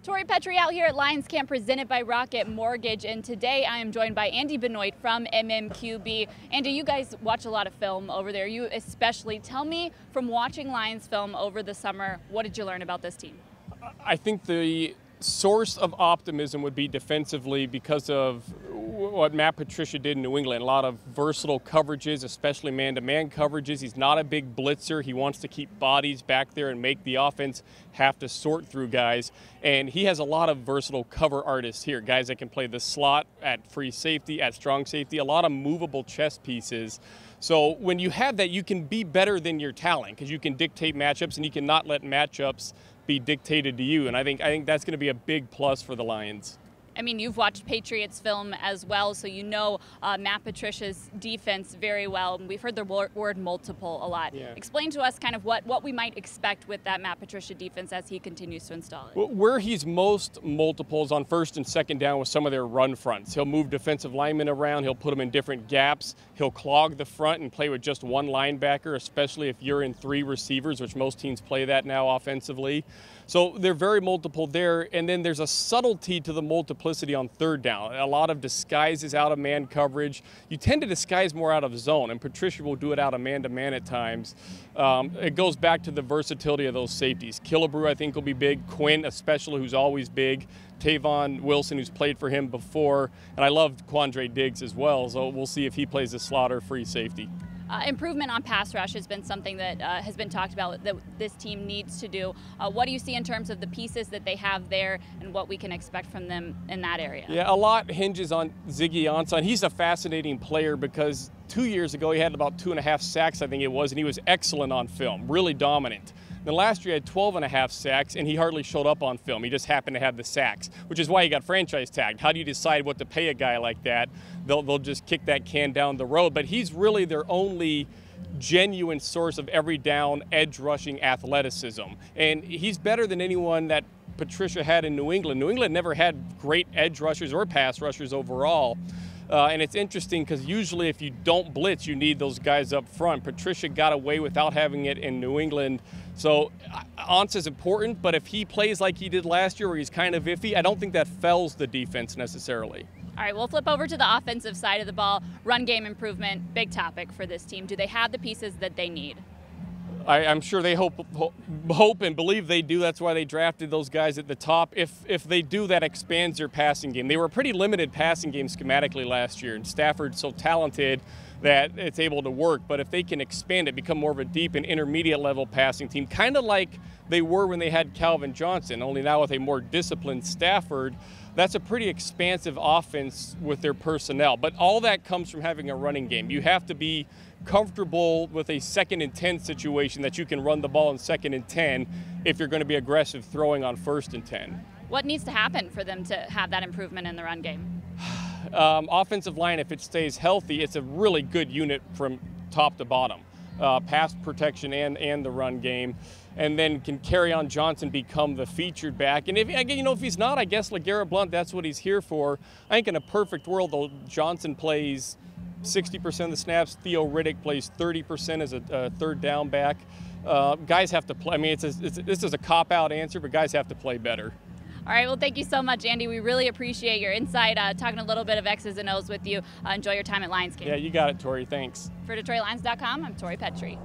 Tori Petry out here at Lions Camp presented by Rocket Mortgage, and today I am joined by Andy Benoit from MMQB. Andy, you guys watch a lot of film over there. You especially. Tell me, from watching Lions film over the summer, what did you learn about this team? I think the source of optimism would be defensively because of what Matt Patricia did in New England. A lot of versatile coverages, especially man-to-man coverages. He's not a big blitzer. He wants to keep bodies back there and make the offense have to sort through guys. And he has a lot of versatile cover artists here, guys that can play the slot at free safety, at strong safety, a lot of movable chess pieces. So when you have that, you can be better than your talent because you can dictate matchups and you cannot let matchups be dictated to you. And I think that's going to be a big plus for the Lions. I mean, you've watched Patriots film as well, so you know Matt Patricia's defense very well. We've heard the word multiple a lot. Yeah. Explain to us kind of what we might expect with that Matt Patricia defense as he continues to install it. Where he's most multiple is on first and second down with some of their run fronts. He'll move defensive linemen around. He'll put them in different gaps. He'll clog the front and play with just one linebacker, especially if you're in three receivers, which most teams play that now offensively. So they're very multiple there. And then there's a subtlety to the multiplicity on third down. A lot of disguises out of man coverage. You tend to disguise more out of zone, and Patricia will do it out of man-to-man at times. It goes back to the versatility of those safeties. Killebrew, I think, will be big. Quinn, especially, who's always big. Tavon Wilson, who's played for him before. And I love Quandre Diggs as well, so we'll see if he plays a slot or free safety. Improvement on pass rush has been something that has been talked about that this team needs to do. What do you see in terms of the pieces that they have there and what we can expect from them in that area? Yeah, a lot hinges on Ziggy Ansah. He's a fascinating player because 2 years ago he had about 2.5 sacks, I think it was, and he was excellent on film, really dominant. Then last year he had 12.5 sacks, and he hardly showed up on film. He just happened to have the sacks, which is why he got franchise tagged. How do you decide what to pay a guy like that? They'll just kick that can down the road. But he's really their only genuine source of every down edge rushing athleticism. And he's better than anyone that Patricia had in New England. New England never had great edge rushers or pass rushers overall. And it's interesting because usually if you don't blitz, you need those guys up front. Patricia got away without having it in New England. So Ansah's important, but if he plays like he did last year where he's kind of iffy, I don't think that fells the defense necessarily. All right, we'll flip over to the offensive side of the ball. Run game improvement, big topic for this team. Do they have the pieces that they need? I'm sure they hope and believe they do. That's why they drafted those guys at the top. If they do, that expands their passing game. They were a pretty limited passing game schematically last year, and Stafford's so talented that it's able to work. But if they can expand it, become more of a deep and intermediate level passing team, kind of like they were when they had Calvin Johnson, only now with a more disciplined Stafford, that's a pretty expansive offense with their personnel. But all that comes from having a running game. You have to be comfortable with a 2nd and 10 situation that you can run the ball in 2nd and 10 if you're going to be aggressive throwing on 1st and 10. What needs to happen for them to have that improvement in the run game? Offensive line, if it stays healthy, it's a really good unit from top to bottom. Pass protection and the run game. And then can Kerryon Johnson become the featured back? And if he's not, I guess LeGarrette Blount, that's what he's here for. I think in a perfect world, though, Johnson plays 60% of the snaps. Theo Riddick plays 30% as a third down back. Guys have to play. I mean, this is a cop-out answer, but guys have to play better. All right, well, thank you so much, Andy. We really appreciate your insight, talking a little bit of X's and O's with you. Enjoy your time at Lions Camp. Yeah, you got it, Tori. Thanks. For DetroitLions.com, I'm Tori Petry.